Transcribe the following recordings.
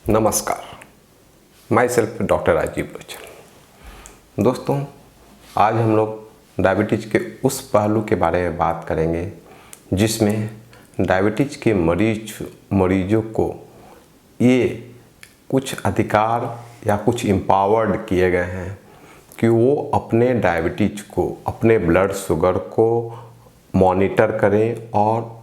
नमस्कार, my self doctor Rajiv Lochan. दोस्तों, आज हम लोग डायबिटीज़ के उस पहलू के बारे में बात करेंगे जिसमें डायबिटीज़ के मरीजों को ये कुछ अधिकार या कुछ एम्पावर्ड किए गए हैं कि वो अपने डायबिटीज़ को, अपने ब्लड शुगर को मॉनिटर करें और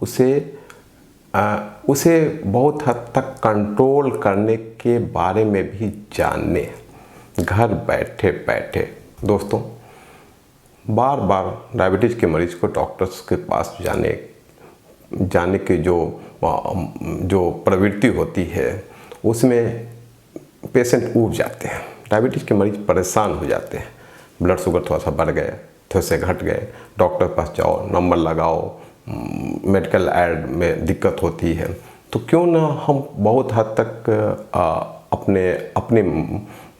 उसे बहुत हद तक कंट्रोल करने के बारे में भी जाने, घर बैठे बैठे। दोस्तों, बार बार डायबिटीज़ के मरीज को डॉक्टर्स के पास जाने की जो प्रवृत्ति होती है उसमें पेशेंट ऊब जाते हैं। डायबिटीज़ के मरीज परेशान हो जाते हैं। ब्लड शुगर थोड़ा सा बढ़ गए, थोड़े से घट गए, डॉक्टर पास जाओ, नंबर लगाओ, मेडिकल एड में दिक्कत होती है। तो क्यों ना हम बहुत हद तक अपने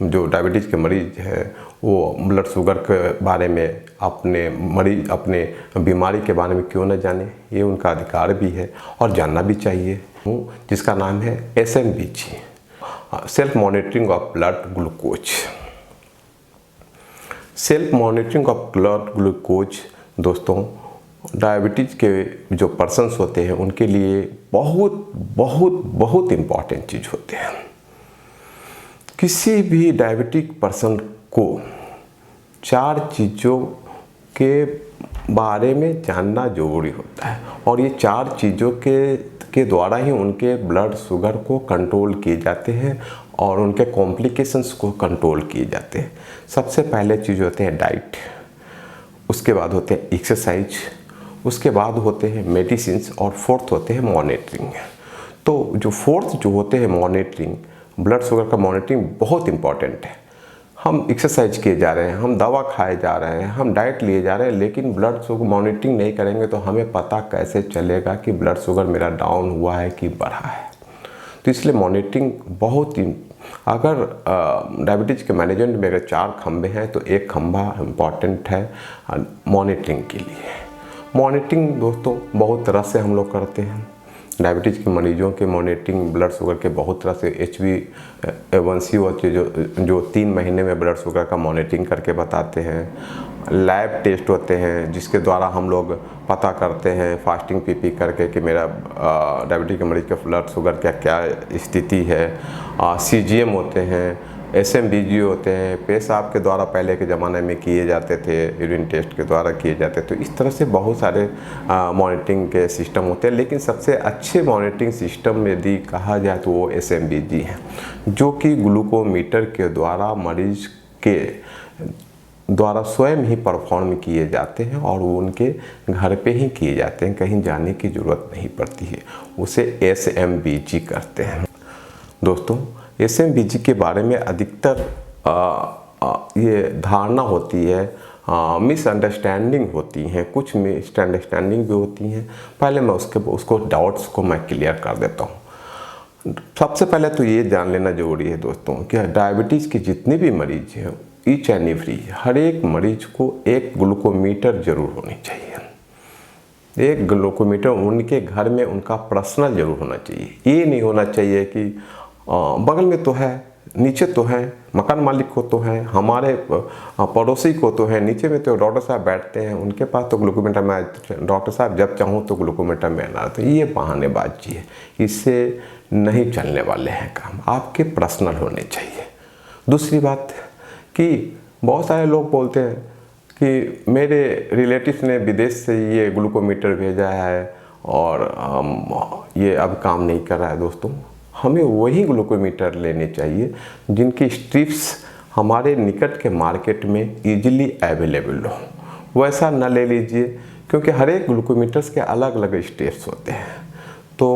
जो डायबिटीज़ के मरीज हैं वो ब्लड शुगर के बारे में, अपने बीमारी के बारे में क्यों ना जाने। ये उनका अधिकार भी है और जानना भी चाहिए, जिसका नाम है SMBG, self monitoring of blood glucose. Self monitoring of blood glucose दोस्तों, डायबिटीज़ के जो पर्सन्स होते हैं उनके लिए बहुत बहुत बहुत इम्पॉर्टेंट चीज़ होते हैं। किसी भी डायबिटिक पर्सन को 4 चीज़ों के बारे में जानना ज़रूरी होता है और ये 4 चीज़ों के द्वारा ही उनके ब्लड शुगर को कंट्रोल किए जाते हैं और उनके कॉम्प्लिकेशंस को कंट्रोल किए जाते हैं। सबसे पहले चीज़ होते हैं डाइट, उसके बाद होते हैं एक्सरसाइज, उसके बाद होते हैं मेडिसिन्स और फोर्थ होते हैं मॉनिटरिंग। तो जो फोर्थ जो होते हैं मॉनिटरिंग, ब्लड शुगर का मॉनिटरिंग बहुत इम्पॉर्टेंट है। हम एक्सरसाइज किए जा रहे हैं, हम दवा खाए जा रहे हैं, हम डाइट लिए जा रहे हैं, लेकिन ब्लड शुगर मॉनिटरिंग नहीं करेंगे तो हमें पता कैसे चलेगा कि ब्लड शुगर मेरा डाउन हुआ है कि बढ़ा है। तो इसलिए मॉनिटरिंग बहुत ही, अगर डायबिटीज़ के मैनेजमेंट में अगर 4 खंभे हैं तो एक खंभा इम्पॉर्टेंट है मॉनिटरिंग के लिए। मॉनिटरिंग दोस्तों बहुत तरह से हम लोग करते हैं। डायबिटीज़ के मरीजों के मॉनिटरिंग ब्लड शुगर के बहुत तरह से HbA1c होती है जो 3 महीने में ब्लड शुगर का मॉनिटरिंग करके बताते हैं। लैब टेस्ट होते हैं जिसके द्वारा हम लोग पता करते हैं फास्टिंग पीपी करके कि मेरा डायबिटीज़ के मरीज का ब्लड शुगर क्या स्थिति है। CGM होते हैं, SMBG होते हैं, पेशाब के द्वारा पहले के ज़माने में किए जाते थे, यूरिन टेस्ट के द्वारा किए जाते थे। तो इस तरह से बहुत सारे मॉनिटरिंग के सिस्टम होते हैं, लेकिन सबसे अच्छे मॉनिटरिंग सिस्टम यदि कहा जाए तो वो SMBG है, जो कि ग्लूकोमीटर के द्वारा मरीज के द्वारा स्वयं ही परफॉर्म किए जाते हैं और वो उनके घर पे ही किए जाते हैं, कहीं जाने की ज़रूरत नहीं पड़ती है। उसे SMBG करते हैं। दोस्तों, SMBG के बारे में अधिकतर ये धारणा होती है, मिसअंडरस्टैंडिंग होती हैं, कुछ मिसअंडरस्टैंडिंग भी होती हैं। पहले मैं उसको डाउट्स को मैं क्लियर कर देता हूँ। सबसे पहले तो ये जान लेना ज़रूरी है दोस्तों कि डायबिटीज़ के जितने भी मरीज हैं, ईच एंड एवरी, हर एक मरीज को एक ग्लूकोमीटर ज़रूर होनी चाहिए। एक ग्लूकोमीटर उनके घर में उनका पर्सनल ज़रूर होना चाहिए। ये नहीं होना चाहिए कि बगल में तो है, नीचे तो है, मकान मालिक को तो है, हमारे पड़ोसी को तो है, नीचे में तो डॉक्टर साहब बैठते हैं, उनके पास तो ग्लूकोमीटर में, डॉक्टर साहब जब चाहूँ तो ग्लूकोमीटर में आना। तो ये बहानेबाजी है, इससे नहीं चलने वाले हैं काम। आपके पर्सनल होने चाहिए। दूसरी बात कि बहुत सारे लोग बोलते हैं कि मेरे रिलेटिव्स ने विदेश से ये ग्लूकोमीटर भेजा है और ये अब काम नहीं कर रहा है। दोस्तों, हमें वही ग्लूकोमीटर लेने चाहिए जिनकी स्ट्रिप्स हमारे निकट के मार्केट में इजीली अवेलेबल हो। वैसा न ले लीजिए, क्योंकि हर एक ग्लूकोमीटर्स के अलग अलग स्ट्रिप्स होते हैं। तो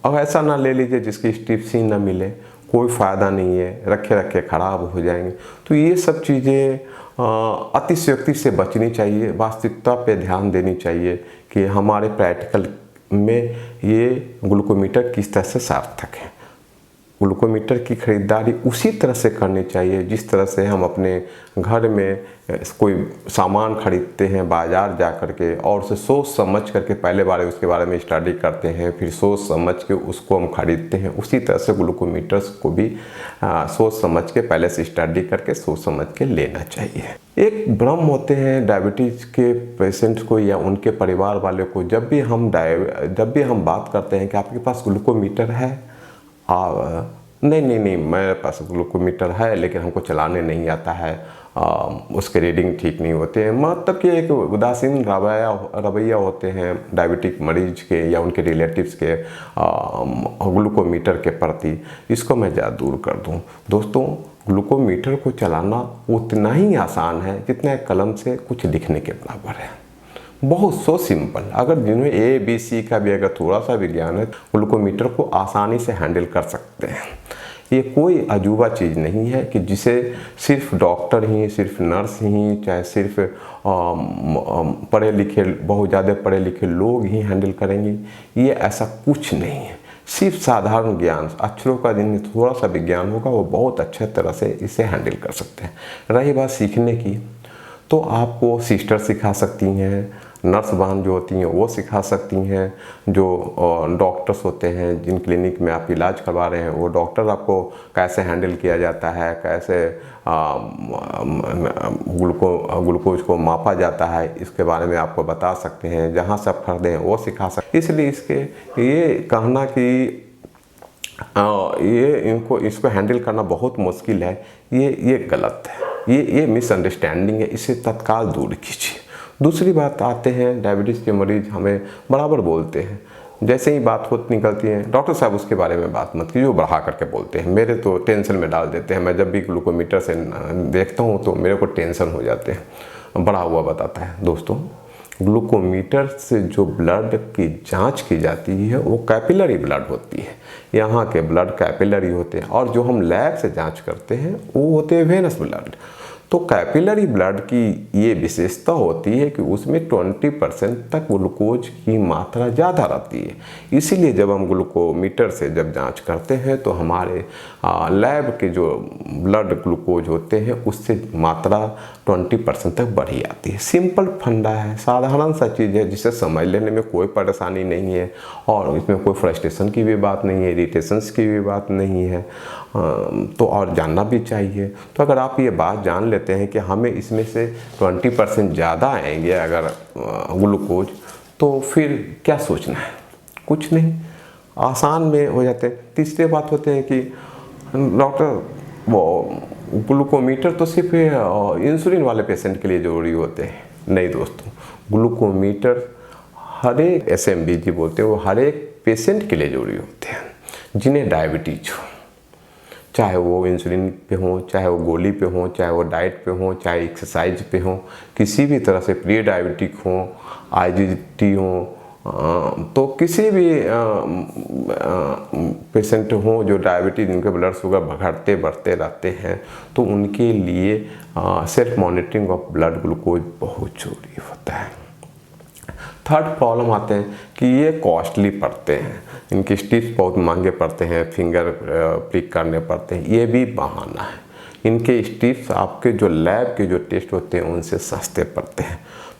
अब ऐसा ना ले लीजिए जिसकी स्ट्रिप्स ही ना मिले, कोई फ़ायदा नहीं है, रखे रखे ख़राब हो जाएंगे। तो ये सब चीज़ें अतिशयोक्ति से बचनी चाहिए, वास्तविकता पे ध्यान देनी चाहिए कि हमारे प्रैक्टिकल में ये ग्लूकोमीटर किस तरह से सार्थक है। ग्लूकोमीटर की खरीदारी उसी तरह से करनी चाहिए जिस तरह से हम अपने घर में कोई सामान खरीदते हैं बाज़ार जा कर के, और उसे सोच समझ करके पहले बार उसके बारे में स्टडी करते हैं, फिर सोच समझ के उसको हम खरीदते हैं। उसी तरह से ग्लूकोमीटर्स को भी सोच समझ के पहले से स्टडी करके सोच समझ के लेना चाहिए। एक भ्रम होते हैं डायबिटीज़ के पेशेंट्स को या उनके परिवार वाले को, जब भी हम बात करते हैं कि आपके पास ग्लूकोमीटर है, नहीं मेरे पास ग्लूकोमीटर है लेकिन हमको चलाने नहीं आता है, उसके रीडिंग ठीक नहीं होते हैं, मतलब कि एक उदासीन रवैया होते हैं डायबिटिक मरीज के या उनके रिलेटिव्स के ग्लूकोमीटर के प्रति। इसको मैं ज़्यादा दूर कर दूं। दोस्तों, ग्लूकोमीटर को चलाना उतना ही आसान है जितना एक कलम से कुछ लिखने के बराबर है। बहुत सो सिंपल। अगर जिन्हें ABC का भी अगर थोड़ा सा भी ज्ञान है, ग्लूकोमीटर को आसानी से हैंडल कर सकते हैं। ये कोई अजूबा चीज़ नहीं है कि जिसे सिर्फ डॉक्टर ही, सिर्फ नर्स ही, चाहे सिर्फ पढ़े लिखे, बहुत ज़्यादा पढ़े लिखे लोग ही हैंडल करेंगे। ये ऐसा कुछ नहीं है। सिर्फ साधारण ज्ञान, अक्षरों का जिन्हें थोड़ा सा भी ज्ञान होगा वो बहुत अच्छे तरह से इसे हैंडल कर सकते हैं। रही बात सीखने की, तो आपको सिस्टर सिखा सकती हैं, नर्स बहन जो होती हैं वो सिखा सकती हैं, जो डॉक्टर्स होते हैं जिन क्लिनिक में आप इलाज करवा रहे हैं वो डॉक्टर आपको कैसे हैंडल किया जाता है, कैसे ग्लूकोज को मापा जाता है, इसके बारे में आपको बता सकते हैं। जहाँ से आप खरीदें वो सिखा सकते। इसलिए ये कहना कि इसको हैंडल करना बहुत मुश्किल है, ये गलत है, ये मिसअंडरस्टैंडिंग है। इसे तत्काल दूर कीजिए। दूसरी बात आते हैं, डायबिटीज़ के मरीज हमें बराबर बोलते हैं, जैसे ही बात होती निकलती है, डॉक्टर साहब उसके बारे में बात मत कीजिए, वो बढ़ा करके बोलते हैं, मेरे तो टेंशन में डाल देते हैं। मैं जब भी ग्लूकोमीटर से देखता हूँ तो मेरे को टेंशन हो जाते हैं, बड़ा हुआ बताता है। दोस्तों, ग्लूकोमीटर से जो ब्लड की जांच की जाती है वो कैपिलरी ब्लड होती है। यहाँ के ब्लड कैपिलरी होते हैं, और जो हम लैब से जांच करते हैं वो होते हैं वेनस ब्लड। तो कैपिलरी ब्लड की ये विशेषता होती है कि उसमें 20% तक ग्लूकोज की मात्रा ज़्यादा रहती है। इसीलिए जब हम ग्लूकोमीटर से जब जांच करते हैं तो हमारे लैब के जो ब्लड ग्लूकोज होते हैं उससे मात्रा 20% तक बढ़ी आती है। सिंपल फंडा है, साधारण सा चीज़ है जिसे समझ लेने में कोई परेशानी नहीं है, और इसमें कोई फ्रस्ट्रेशन की भी बात नहीं है, इरिटेशंस की भी बात नहीं है, तो और जानना भी चाहिए। तो अगर आप ये बात जान लेते हैं कि हमें इसमें से 20% ज़्यादा आएंगे अगर ग्लूकोज, तो फिर क्या सोचना है, कुछ नहीं, आसान में हो जाते हैं। तीसरी बात होते हैं कि डॉक्टर वो ग्लूकोमीटर तो सिर्फ इंसुलिन वाले पेशेंट के लिए ज़रूरी होते हैं। नहीं दोस्तों, ग्लूकोमीटर हर एक SMBG बोलते हैं, वो हर एक पेशेंट के लिए ज़रूरी होते हैं जिन्हें डायबिटीज हो, चाहे वो इंसुलिन पे हो, चाहे वो गोली पे हो, चाहे वो डाइट पे हो, चाहे एक्सरसाइज पे हो, किसी भी तरह से प्री डायबिटिक हो, IGT हो, तो किसी भी पेशेंट हो जो डायबिटीज, जिनके ब्लड शुगर बढ़ते रहते हैं, तो उनके लिए self monitoring of blood glucose बहुत जरूरी होता है। थर्ड प्रॉब्लम आते हैं कि ये कॉस्टली पड़ते हैं, इनके स्टिप्स बहुत महंगे पड़ते हैं, फिंगर प्रिक करने पड़ते हैं, ये भी बहाना है। इनके स्टिप्स आपके जो लैब के जो टेस्ट होते हैं उनसे सस्ते पड़ते हैं।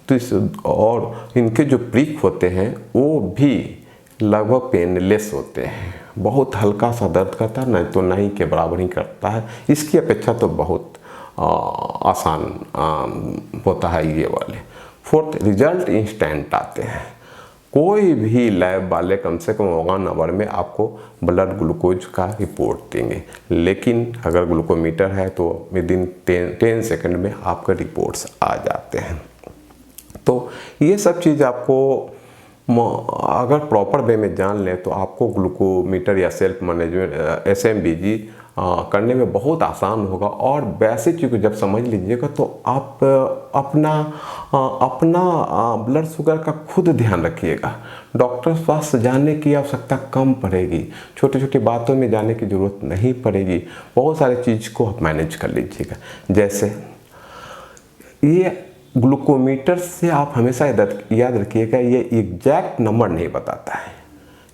तो और इनके जो प्रिक होते हैं वो भी लगभग पेनलेस होते हैं, बहुत हल्का सा दर्द करता है, नहीं तो नहीं के बराबर ही करता है। इसकी अपेक्षा तो बहुत आसान होता है ये वाले। फोर्थ, रिजल्ट इंस्टेंट आते हैं। कोई भी लैब वाले कम से कम 1 आवर में आपको ब्लड ग्लूकोज का रिपोर्ट देंगे, लेकिन अगर ग्लूकोमीटर है तो विदिन 10 सेकंड में आपके रिपोर्ट्स आ जाते हैं। तो ये सब चीज़ आपको अगर प्रॉपर वे में जान लें तो आपको ग्लूकोमीटर या सेल्फ मैनेजमेंट SMBG करने में बहुत आसान होगा। और वैसे चीज़ को जब समझ लीजिएगा तो आप अपना ब्लड शुगर का खुद ध्यान रखिएगा। डॉक्टर के पास जाने की आवश्यकता कम पड़ेगी, छोटी छोटी बातों में जाने की ज़रूरत नहीं पड़ेगी, बहुत सारी चीज़ को आप मैनेज कर लीजिएगा। जैसे ये ग्लूकोमीटर से आप हमेशा याद रखिएगा, ये एग्जैक्ट नंबर नहीं बताता है,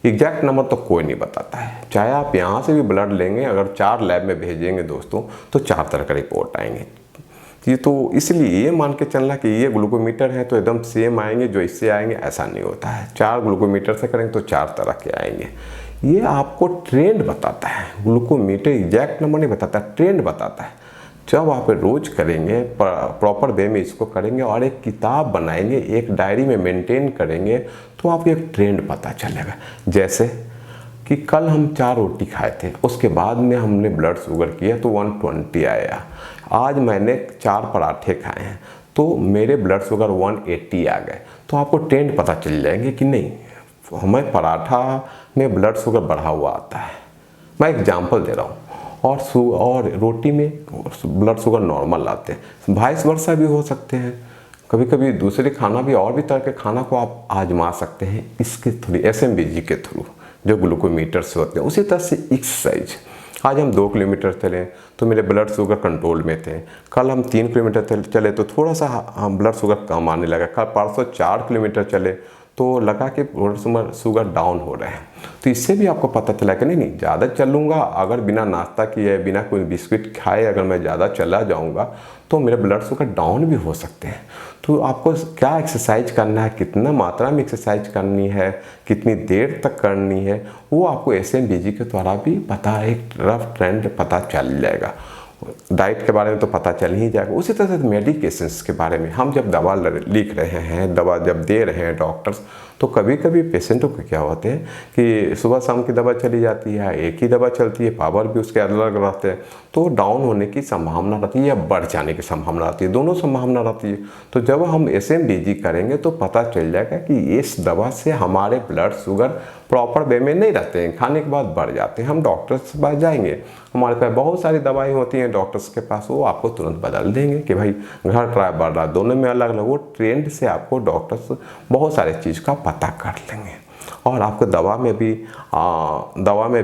एग्जैक्ट नंबर तो कोई नहीं बताता है। चाहे आप यहाँ से भी ब्लड लेंगे, अगर 4 लैब में भेजेंगे दोस्तों तो 4 तरह का रिपोर्ट आएंगे। ये तो इसलिए ये मान के चलना कि ये ग्लूकोमीटर है तो एकदम सेम आएंगे जो इससे आएंगे, ऐसा नहीं होता है। 4 ग्लूकोमीटर से करेंगे तो 4 तरह के आएंगे। ये आपको ट्रेंड बताता है, ग्लूकोमीटर एग्जैक्ट नंबर नहीं बताता, ट्रेंड बताता है। जब आप रोज करेंगे, प्रॉपर वे में इसको करेंगे और एक किताब बनाएंगे, एक डायरी में मेंटेन करेंगे, तो आपको एक ट्रेंड पता चलेगा। जैसे कि कल हम 4 रोटी खाए थे, उसके बाद में हमने ब्लड शुगर किया तो 120 आया। आज मैंने 4 पराठे खाए हैं तो मेरे ब्लड शुगर 180 आ गए। तो आपको ट्रेंड पता चल जाएंगे कि नहीं, हमें पराठा में ब्लड शुगर बढ़ा हुआ आता है। मैं एग्जांपल दे रहा हूँ। और रोटी में ब्लड शुगर नॉर्मल आते हैं। वाइस वर्सा भी हो सकते हैं। कभी कभी दूसरे खाना भी, और भी तरह के खाना को आप आजमा सकते हैं इसके थ्रू, SMBG के थ्रू, जो ग्लूकोमीटर से होते हैं। उसी तरह से एक्सरसाइज, आज हम 2 किलोमीटर चले तो मेरे ब्लड शुगर कंट्रोल में थे। कल हम 3 किलोमीटर चले तो थोड़ा सा ब्लड शुगर कम आने लगा। कल परसों 4 किलोमीटर चले तो लगा कि ब्लड शुगर डाउन हो रहे हैं। तो इससे भी आपको पता चला कि नहीं ज़्यादा चलूँगा, अगर बिना नाश्ता किए, बिना कोई बिस्किट खाए अगर मैं ज़्यादा चला जाऊँगा तो मेरे ब्लड शुगर डाउन भी हो सकते हैं। तो आपको क्या एक्सरसाइज करना है, कितना मात्रा में एक्सरसाइज करनी है, कितनी देर तक करनी है, वो आपको SMBG के द्वारा भी पता, एक रफ ट्रेंड पता चल जाएगा। डाइट के बारे में तो पता चल ही जाएगा। उसी तरह से मेडिकेशंस के बारे में, हम जब दवा लिख रहे हैं, दवा जब दे रहे हैं डॉक्टर्स, तो कभी कभी पेशेंटों को क्या होते हैं कि सुबह शाम की दवा चली जाती है, एक ही दवा चलती है, पावर भी उसके अलग अलग रहते हैं, तो डाउन होने की संभावना रहती है या बढ़ जाने की संभावना रहती है, दोनों संभावना रहती है। तो जब हम SMBG करेंगे तो पता चल जाएगा कि इस दवा से हमारे ब्लड शुगर प्रॉपर वे में नहीं रहते हैं, खाने के बाद बढ़ जाते हैं। हम डॉक्टर्स के पास जाएंगे, हमारे पास बहुत सारी दवाई होती हैं डॉक्टर्स के पास, वो आपको तुरंत बदल देंगे कि भाई घट रहा है, बढ़ रहा है, दोनों में अलग अलग। वो ट्रेंड से आपको डॉक्टर्स बहुत सारे चीज़ का पता कर लेंगे और आपको दवा में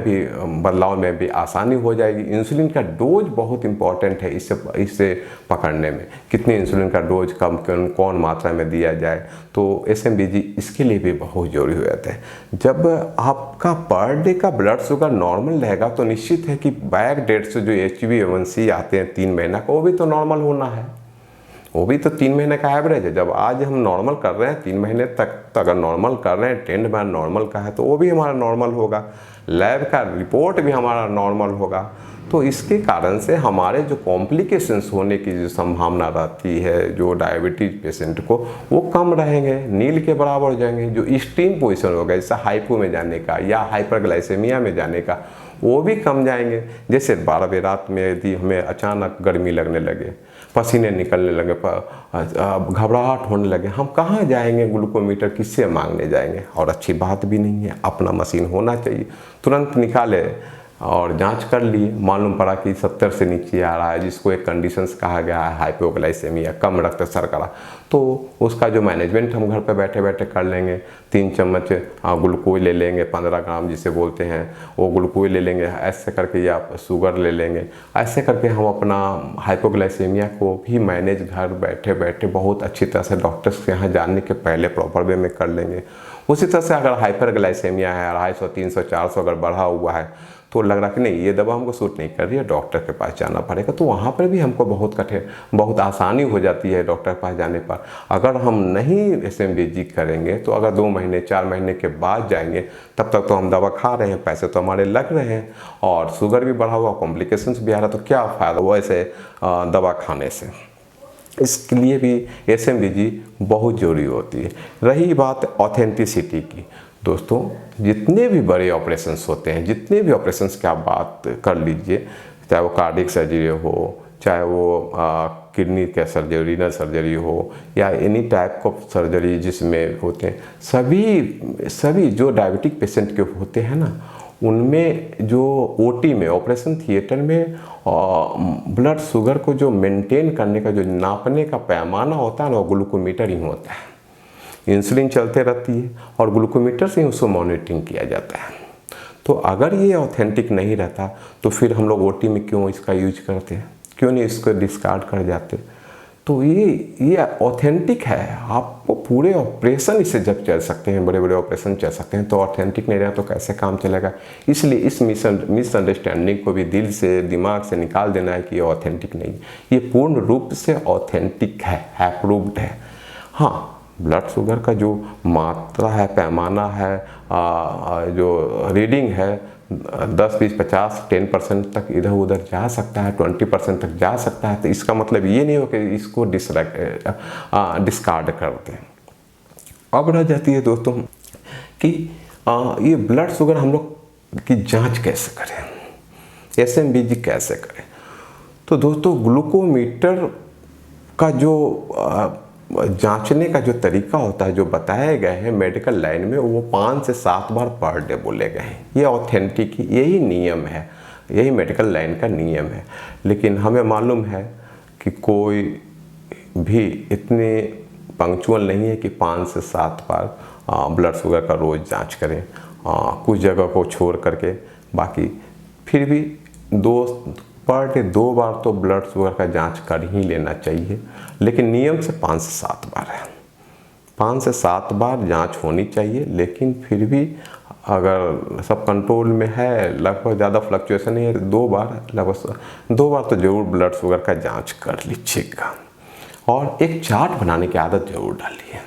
भी बदलाव में भी आसानी हो जाएगी। इंसुलिन का डोज बहुत इंपॉर्टेंट है इससे पकड़ने में, कितनी इंसुलिन का डोज कम कौन मात्रा में दिया जाए, तो SMBG इसके लिए भी बहुत जरूरी हो जाता है। जब आपका पर डे का ब्लड शुगर नॉर्मल रहेगा तो निश्चित है कि बैक डेट से जो HbA1c आते हैं 3 महीना का, वो भी तो नॉर्मल होना है, वो भी तो 3 महीने का एवरेज है। जब आज हम नॉर्मल कर रहे हैं 3 महीने तक, तो अगर नॉर्मल कर रहे हैं, ट्रेंड में नॉर्मल का है तो वो भी हमारा नॉर्मल होगा, लैब का रिपोर्ट भी हमारा नॉर्मल होगा। तो इसके कारण से हमारे जो कॉम्प्लिकेशंस होने की जो संभावना रहती है जो डायबिटीज पेशेंट को, वो कम रहेंगे, नील के बराबर हो जाएंगे। जो एक्सट्रीम पोजीशन होगा जैसे हाइपो में जाने का या हाइपरग्लाइसेमिया में जाने का, वो भी कम जाएंगे। जैसे 12 बजे रात में यदि हमें अचानक गर्मी लगने लगे, पसीने निकलने लगे, घबराहट होने लगे, हम कहाँ जाएंगे, ग्लूकोमीटर किससे मांगने जाएंगे। और अच्छी बात भी नहीं है, अपना मशीन होना चाहिए, तुरंत निकाले और जांच कर लिए, मालूम पड़ा कि 70 से नीचे आ रहा है, जिसको एक कंडीशंस कहा गया है हाइपोग्लाइसेमिया, कम रक्त शर्करा, तो उसका जो मैनेजमेंट हम घर पे बैठे बैठे कर लेंगे। 3 चम्मच ग्लूकोज ले लेंगे, 15 ग्राम जिसे बोलते हैं, वो ग्लूकोज ले लेंगे, ऐसे करके या शुगर ले लेंगे, ऐसे करके हम अपना हाइपोग्लाइसेमिया को भी मैनेज घर बैठे बैठे बहुत अच्छी तरह से डॉक्टर्स के यहाँ जाने के पहले प्रॉपर वे में कर लेंगे। उसी तरह से अगर हाइपरग्लाइसेमिया है, 250, 300, 400 अगर बढ़ा हुआ है, तो लग रहा कि नहीं ये दवा हमको सूट नहीं कर रही है, डॉक्टर के पास जाना पड़ेगा, तो वहाँ पर भी हमको बहुत आसानी हो जाती है डॉक्टर के पास जाने पर। अगर हम नहीं SMBG करेंगे तो अगर 2 महीने 4 महीने के बाद जाएंगे, तब तक तो हम दवा खा रहे हैं, पैसे तो हमारे लग रहे हैं और शुगर भी बढ़ा हुआ, कॉम्प्लिकेशंस भी आ रहा, तो क्या फ़ायदा हुआ ऐसे दवा खाने से। इसके लिए भी SMBG बहुत ज़रूरी होती है। रही बात ऑथेंटिसिटी की, दोस्तों जितने भी बड़े ऑपरेशंस होते हैं, जितने भी ऑपरेशंस की आप बात कर लीजिए, चाहे वो कार्डियक सर्जरी हो, चाहे वो किडनी का सर्जरी, रीनल सर्जरी हो, या एनी टाइप ऑफ सर्जरी जिसमें होते हैं, सभी जो डायबिटिक पेशेंट के होते हैं ना, उनमें जो OT में, ऑपरेशन थिएटर में ब्लड शुगर को जो मेंटेन करने का, जो नापने का पैमाना होता है ना, वो ग्लूकोमीटर ही होता है। इंसुलिन चलते रहती है और ग्लूकोमीटर से ही उसको मॉनिटरिंग किया जाता है। तो अगर ये ऑथेंटिक नहीं रहता तो फिर हम लोग OT में क्यों इसका यूज करते हैं, क्यों नहीं इसको डिस्कार्ड कर जाते। तो ये ऑथेंटिक है। आपको पूरे ऑपरेशन इससे जब चल सकते हैं, बड़े बड़े ऑपरेशन चल सकते हैं, तो ऑथेंटिक नहीं रहा तो कैसे काम चलेगा। इसलिए इस मिसअंडरस्टैंडिंग को भी दिल से, दिमाग से निकाल देना है कि ये ऑथेंटिक नहीं, ये पूर्ण रूप से ऑथेंटिक है, अप्रूव्ड है। हाँ, ब्लड शुगर का जो मात्रा है, पैमाना है, जो रीडिंग है 10, 20, 50, 10% तक इधर उधर जा सकता है, 20% तक जा सकता है। तो इसका मतलब ये नहीं हो कि इसको डिस्कार्ड कर दें। अब रह जाती है दोस्तों कि ये ब्लड शुगर हम लोग की जांच कैसे करें, SMBG कैसे करें। तो दोस्तों ग्लूकोमीटर का जो जांचने का जो तरीका होता है, जो बताए गए हैं मेडिकल लाइन में, वो 5 से 7 बार पर डे बोले गए हैं। ये ऑथेंटिक, यही नियम है, यही मेडिकल लाइन का नियम है। लेकिन हमें मालूम है कि कोई भी इतने पंक्चुअल नहीं है कि 5 से 7 बार ब्लड शुगर का रोज़ जांच करें, कुछ जगह को छोड़ करके। बाकी फिर भी पर डे 2 बार तो ब्लड शुगर का जांच कर ही लेना चाहिए। लेकिन नियम से 5 से 7 बार है, 5 से 7 बार जांच होनी चाहिए। लेकिन फिर भी अगर सब कंट्रोल में है, लगभग ज़्यादा फ्लक्चुएशन नहीं है, 2 बार, लगभग 2 बार तो ज़रूर ब्लड शुगर का जांच कर लीजिएगा। और एक चार्ट बनाने की आदत ज़रूर डालिए।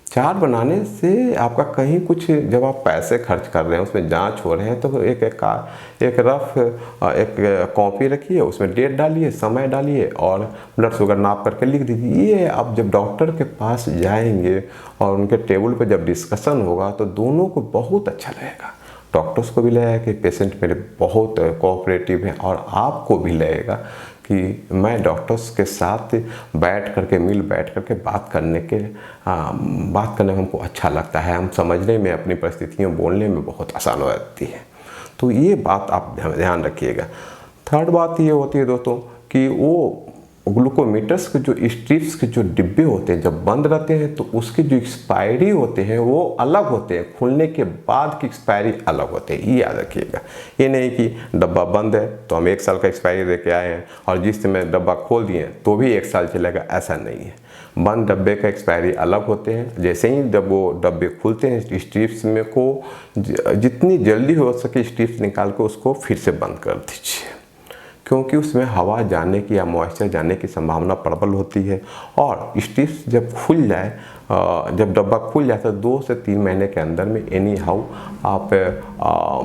चार्ट बनाने से आपका कहीं कुछ, जब आप पैसे खर्च कर रहे हैं, उसमें जांच हो रहे हैं, तो एक रफ एक कॉपी रखिए, उसमें डेट डालिए, समय डालिए और ब्लड शुगर नाप करके लिख दीजिए। ये आप जब डॉक्टर के पास जाएंगे और उनके टेबल पर जब डिस्कशन होगा तो दोनों को बहुत अच्छा लगेगा। डॉक्टर्स को भी लगेगा कि पेशेंट मेरे बहुत कोऑपरेटिव हैं, और आपको भी लगेगा कि मैं डॉक्टर्स के साथ बैठ करके बात करने में हमको अच्छा लगता है, हम समझने में, अपनी परिस्थितियों बोलने में बहुत आसान हो जाती है। तो ये बात आप ध्यान रखिएगा। थर्ड बात ये होती है दोस्तों कि वो ग्लूकोमीटर्स के जो स्ट्रिप्स के जो डिब्बे होते हैं, जब बंद रहते हैं तो उसके जो एक्सपायरी होते हैं वो अलग होते हैं, खुलने के बाद की एक्सपायरी अलग होते हैं, ये याद रखिएगा। ये नहीं कि डब्बा बंद है तो हम 1 साल का एक्सपायरी दे के आए हैं और जिस समय डब्बा खोल दिए तो भी 1 साल चलेगा, ऐसा नहीं है। बंद डब्बे का एक्सपायरी अलग होते हैं। जैसे ही जब वो डब्बे खुलते हैं, स्ट्रिप्स में को जितनी जल्दी हो सके स्ट्रिप्स निकाल के उसको फिर से बंद कर दीजिए, क्योंकि उसमें हवा जाने की या मॉइस्चर जाने की संभावना प्रबल होती है। और स्ट्रिप्स जब खुल जाए, जब डब्बा खुल जाता है 2 से 3 महीने के अंदर में एनी हाउ आप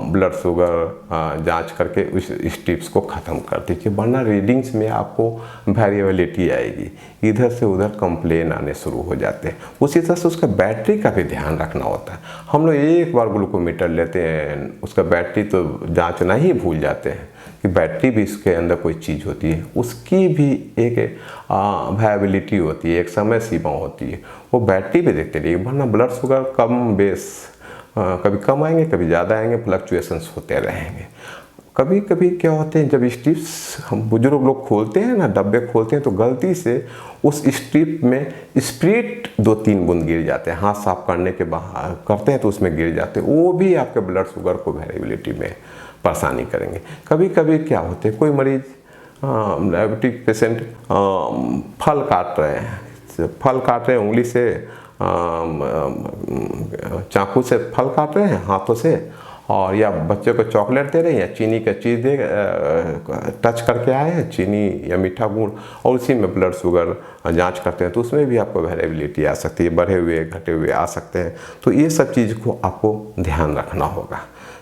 ब्लड शुगर जांच करके उस स्ट्रिप्स को ख़त्म कर दीजिए, वरना रीडिंग्स में आपको वेरिएबिलिटी आएगी, इधर से उधर कंप्लेन आने शुरू हो जाते हैं। उसी तरह से उसका बैटरी का भी ध्यान रखना होता है। हम लोग एक बार ग्लूकोमीटर लेते हैं, उसका बैटरी तो जाँचना ही भूल जाते हैं कि बैटरी भी इसके अंदर कोई चीज़ होती है, उसकी भी एक वायबिलिटी होती है, एक समय सीमा होती है, वो बैटरी भी देखते रहिए, वरना ब्लड शुगर कम बेस कभी कम आएंगे, कभी ज़्यादा आएंगे, फ्लक्चुएशंस होते रहेंगे। कभी कभी क्या होते हैं, जब स्ट्रिप्स हम बुजुर्ग लोग खोलते हैं ना, डब्बे खोलते हैं, तो गलती से उस स्ट्रिप में स्प्रिट 2-3 बूंद गिर जाते हैं, हाथ साफ करने के बाद करते हैं तो उसमें गिर जाते हैं, वो भी आपके ब्लड शुगर को वेरिएबिलिटी में परेशानी करेंगे। कभी कभी क्या होते हैं, कोई मरीज डायबिटिक पेशेंट फल काट रहे हैं, उंगली से चाकू से फल काट रहे हैं हाथों से, और या बच्चे को चॉकलेट दे रहे हैं या चीनी का चीज़ दे टच करके आए हैं, चीनी या मीठा गुड़, और उसी में ब्लड शुगर जांच करते हैं तो उसमें भी आपको वेरिएबिलिटी आ सकती है, बढ़े हुए घटे हुए आ सकते हैं। तो ये सब चीज़ को आपको ध्यान रखना होगा।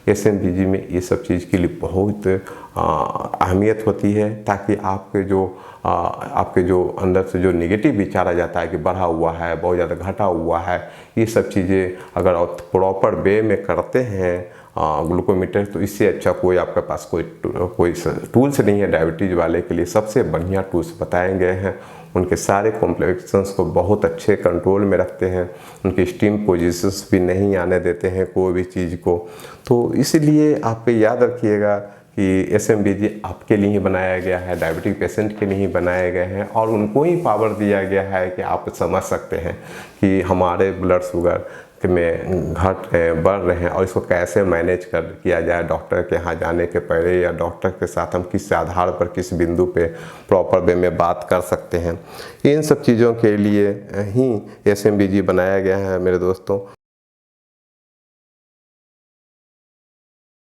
SMBG में ये सब चीज़ के लिए बहुत अहमियत होती है, ताकि आपके जो अंदर से जो नेगेटिव विचार आ जाता है कि बढ़ा हुआ है, बहुत ज़्यादा घटा हुआ है, ये सब चीज़ें अगर आप प्रॉपर वे में करते हैं ग्लूकोमीटर, तो इससे अच्छा कोई आपके पास कोई टूल्स नहीं है। डायबिटीज़ वाले के लिए सबसे बढ़िया टूल्स बताए गए हैं, उनके सारे कॉम्प्लिकेशंस को बहुत अच्छे कंट्रोल में रखते हैं, उनकी स्टीम पोजीशंस भी नहीं आने देते हैं कोई भी चीज़ को। तो इसलिए आप याद रखिएगा कि SMBG आपके लिए ही बनाया गया है, डायबिटिक पेशेंट के लिए ही बनाए गए हैं, और उनको ही पावर दिया गया है कि आप समझ सकते हैं कि हमारे ब्लड शुगर में बढ़ रहे हैं और इसको कैसे मैनेज किया जाए, डॉक्टर के यहाँ जाने के पहले या डॉक्टर के साथ हम किस आधार पर किस बिंदु पे प्रॉपर वे में बात कर सकते हैं। इन सब चीज़ों के लिए ही SMBG बनाया गया है मेरे दोस्तों।